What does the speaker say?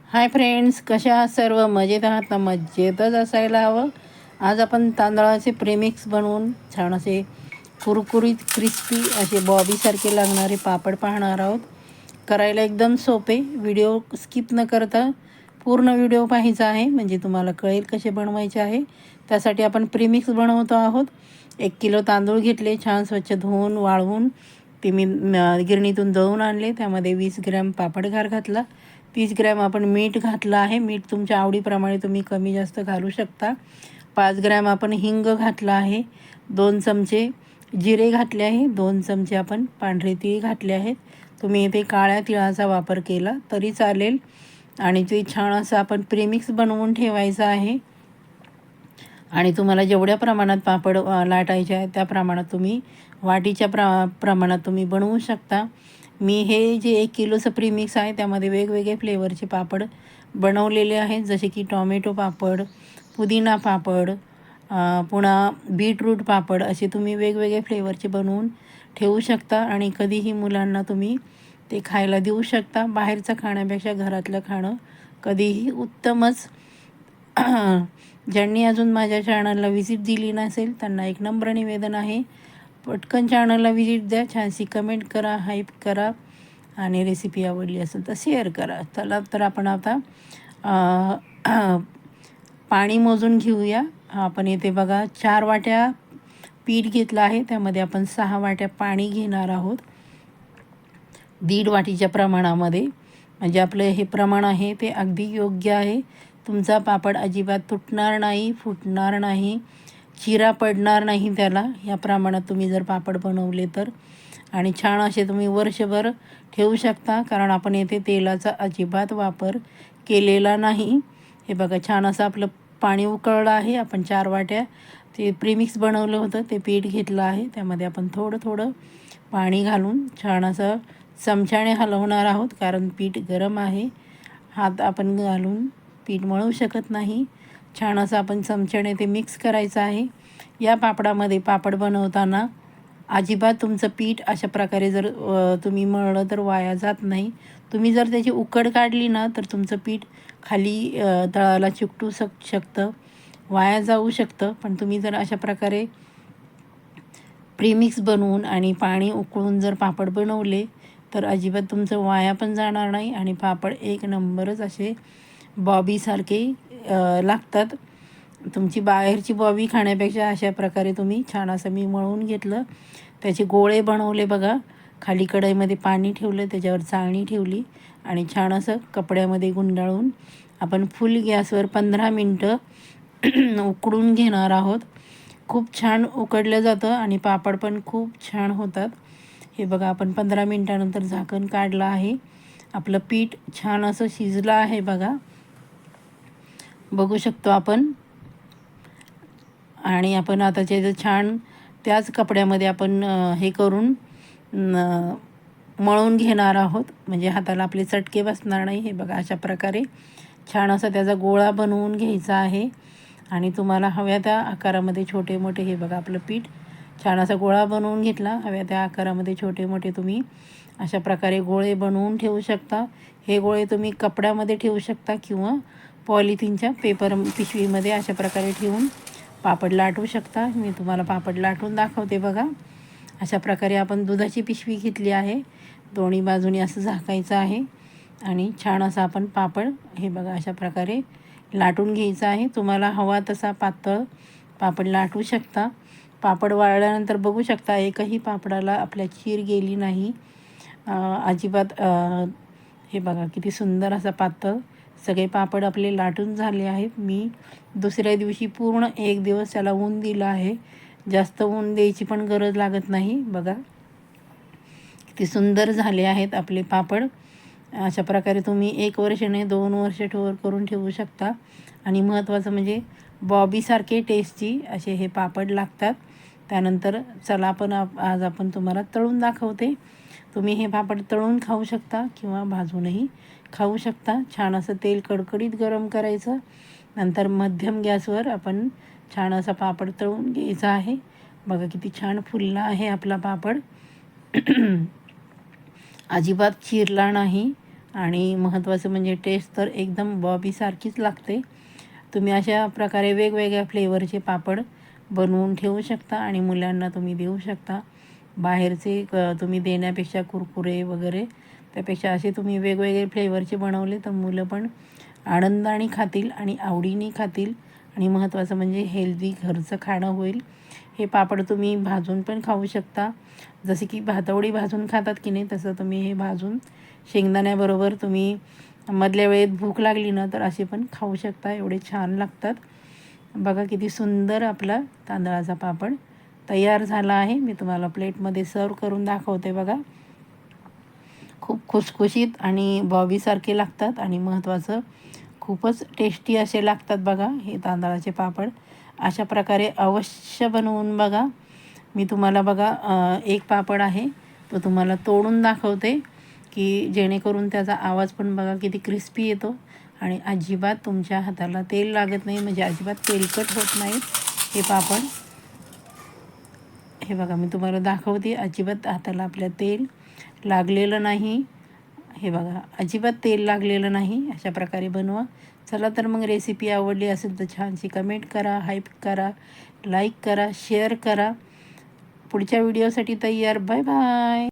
Hi friends, कशा आहात? सर्व मजेत आहात ना? मजेतच असायला हवं. आज आपण तांदळाचे प्रेमिक्स बनवून छान असे कुरकुरीत क्रिस्पी असे बॉबीसारखे लागणारे पापड पाहणार आहोत. करायला एकदम सोपे. व्हिडिओ स्किप न करता पूर्ण व्हिडिओ पाहायचा आहे, म्हणजे तुम्हाला कळेल कसे बनवायचे आहे. त्यासाठी आपण प्रेमिक्स बनवतो आहोत. 1 किलो तांदूळ घेतले, छान स्वच्छ धुवून वाळवून ते मी गिरणीतून दळून आणले. त्यामध्ये 20 ग्रॅम पापडखार घातला, 30 ग्रॅम आपण मीठ घातलं आहे. मीठ तुमच्या आवडीप्रमाणे तुम्ही कमी जास्त घालू शकता. 5 ग्रॅम आपण हिंग घातला आहे. 2 चमचे जिरे घातले आहे. 2 चमचे आपण पांढरे तीळ घातले आहेत. तुम्ही इथे काळ्या तिळाचा वापर केला तरी चालेल. आणि ते छान असं आपण प्रेमिक्स बनवून ठेवायचं आहे. आणि तुम्हाला जेवढ्या प्रमाणात पापड लाटायचे आहे त्या प्रमाणात तुम्ही वाटीच्या प्रमाणात तुम्ही बनवू शकता. मी हे जे 1 किलोचं प्रीमिक्स आहे त्यामध्ये वेगवेगळे फ्लेवरचे पापड बनवलेले आहेत, जसे की टॉमॅटो पापड, पुदिना पापड, पुन्हा बीटरूट पापड, असे तुम्ही वेगवेगळे फ्लेवरचे बनवून ठेवू शकता. आणि कधीही मुलांना तुम्ही ते खायला देऊ शकता. बाहेरचं खाण्यापेक्षा घरातलं खाणं कधीही उत्तमच. ज्यांनी अजून माझ्या चॅनलला व्हिजिट दिली नसेल त्यांना एक नम्र निवेदन आहे, पटकन चॅनलला व्हिजिट द्या, छानशी कमेंट करा, हाईप करा आणि रेसिपी आवडली असेल तर शेअर करा. चला तर आपण आता पाणी मोजून घेऊया. आपण इथे बघा 4 वाट्या पीठ घेतलं आहे, त्यामध्ये आपण 6 वाट्या पाणी घेणार आहोत. 1.5 वाटीच्या प्रमाणामध्ये, म्हणजे आपलं हे प्रमाण आहे ते अगदी योग्य आहे. तुमचा पापड अजिबात तुटणार नाही, फुटणार नाही, चिरा पडणार नाही त्याला. या प्रमाणात तुम्ही जर पापड बनवले तर, आणि छान असे तुम्ही वर्षभर ठेवू शकता, कारण आपण येथे तेलाचा अजिबात वापर केलेला नाही. हे बघा, छान असं आपलं पाणी उकळलं आहे. आपण 4 वाट्या ते प्रीमिक्स बनवलं होतं ते पीठ घेतलं आहे. त्यामध्ये आपण थोडं थोडं पाणी घालून छान असं चमच्याने हलवणार आहोत, कारण पीठ गरम आहे. हात आपण घालून पीठ मळू शकत नाही. छान असं आपण चमच्याने ते मिक्स करायचं आहे. या पापडामध्ये पापड बनवताना अजिबात तुमचं पीठ अशा प्रकारे जर तुम्ही मळलं तर वाया जात नाही. तुम्ही जर त्याची उकड काढली ना तर तुमचं पीठ खाली तळाला चिकटू शकतं, वाया जाऊ शकतं. पण तुम्ही जर अशा प्रकारे प्रीमिक्स बनवून आणि पाणी उकळून जर पापड बनवले तर अजिबात तुमचं वाया पण जाणार नाही आणि पापड एक नंबरच असे बॉबीसारखे लागतात. तुमची बाहेरची बॉबी खाण्यापेक्षा अशा प्रकारे तुम्ही छान असं मी मळून घेतलं, त्याचे गोळे बनवले. बघा, खाली कढईमध्ये पाणी ठेवलं, त्याच्यावर चाळणी ठेवली आणि छान असं कपड्यामध्ये गुंडाळून आपण फुल गॅसवर 15 मिनटं उकडून घेणार आहोत. खूप छान उकडलं जातं आणि पापड पण खूप छान होतात. हे बघा, आपण 15 मिनटानंतर झाकण काढलं आहे. आपलं पीठ छान असं शिजलं आहे बघा, बघू शकतो आपण. आणि आपण आता जे छान त्याच कपड्यामध्ये आपण हे करून मळून घेणार आहोत, म्हणजे हाताला आपले चटके बसणार नाही. हे बघा, अशा प्रकारे छान असा त्याचा गोळा बनवून घ्यायचा आहे. आणि तुम्हाला हव्या त्या आकारामध्ये छोटे मोठे, हे बघा आपलं पीठ छान असा गोळा बनवून घेतला. हव्या त्या आकारामध्ये छोटे मोठे तुम्ही अशा प्रकारे गोळे बनवून ठेवू शकता. हे गोळे तुम्ही कपड्यामध्ये ठेवू शकता किंवा पॉलिथिनच्या पेपर पिशवीमध्ये अशा प्रकारे ठेवून पापड लाटू शकता. मी तुम्हाला पापड लाटून दाखवते बघा. अशा प्रकारे आपण दुधाची पिशवी घेतली आहे, दोन्ही बाजूनी असं झाकायचं आहे आणि छान असा आपण पापड हे बघा अशा प्रकारे लाटून घ्यायचा आहे. तुम्हाला हवा तसा पातळ पापड लाटू शकता. पापड वाळल्यानंतर बघू शकता एकही पापडाला आपल्या चीर गेली नाही अजिबात. हे बघा किती सुंदर असा पातळ सगळे पापड आपले लाटून झाले आहेत. मी दुसऱ्या दिवशी पूर्ण 1 दिवस त्याला ऊन दिलं आहे. जास्त ऊन द्यायची पण गरज लागत नाही. बघा किती सुंदर झाले आहेत आपले पापड. अशा प्रकारे तुम्ही 1 वर्ष नाही 2 वर्ष करून ठेवू शकता. आणि महत्त्वाचं म्हणजे बॉबीसारखे टेस्टी असे हे पापड लागतात. त्यानंतर चला पण आज आपण तुम्हाला तळून दाखवते. तुम्ही हे पापड तळून खाऊ शकता किंवा भाजूनही खाऊ शकता. छान असं तेल कडकडीत गरम करायचं, नंतर मध्यम गॅसवर आपण छान असा पापड तळून घ्यायचा आहे. बघा किती छान फुलला आहे आपला पापड, अजिबात चिरला नाही. आणि महत्त्वाचं म्हणजे टेस्ट तर एकदम बॉबीसारखीच लागते. तुम्ही अशा प्रकारे वेगवेगळ्या फ्लेवरचे पापड बनवून ठेवू शकता आणि मुलांना तुम्ही देऊ शकता. बाहेरचे तुम्ही देण्यापेक्षा कुरकुरे वगैरे त्यापेक्षा असे तुम्ही वेगवेगळे फ्लेवरचे बनवले तर मुलं पण आनंदाने खातील आणि आवडीने खातील आणि महत्त्वाचं म्हणजे हेल्दी घरचं खाणं होईल. हे पापड तुम्ही भाजून पण खाऊ शकता. जसे की भातवडी भाजून खातात की नाही तसं तुम्ही हे भाजून शेंगदाण्याबरोबर तुम्ही मधल्या वेळेत भूक लागली ना तर असे पण खाऊ शकता. एवढे छान लागतात. बघा किती सुंदर आपला तांदळाचा पापड तयार झाला आहे. मी तुम्हाला प्लेटमध्ये सर्व करून दाखवते बघा. खूप खुसखुशीत आणि बॉबीसारखे लागतात आणि महत्त्वाचं खूपच टेस्टी असे लागतात बघा हे तांदळाचे पापड. अशा प्रकारे अवश्य बनवून बघा. मी तुम्हाला बघा एक पापड आहे तो तुम्हाला तोडून दाखवते की जेणेकरून त्याचा आवाज पण बघा किती क्रिस्पी येतो आणि अजिबात तुमच्या हाताला तेल लागत नाही, म्हणजे अजिबात तेलकट होत नाही हे पापड. हे बघा मी तुम्हाला दाखवते, अजिबात हाताला आपल्या तेल लागलेलं नाही. हे बघा अजिबात तेल लागलेलं नाही. अशा प्रकारे बनवा. चला तर मग रेसिपी आवडली असेल तर छानशी कमेंट करा, हाईप करा, लाईक करा, शेअर करा. पुढच्या व्हिडिओसाठी तयार. Bye bye.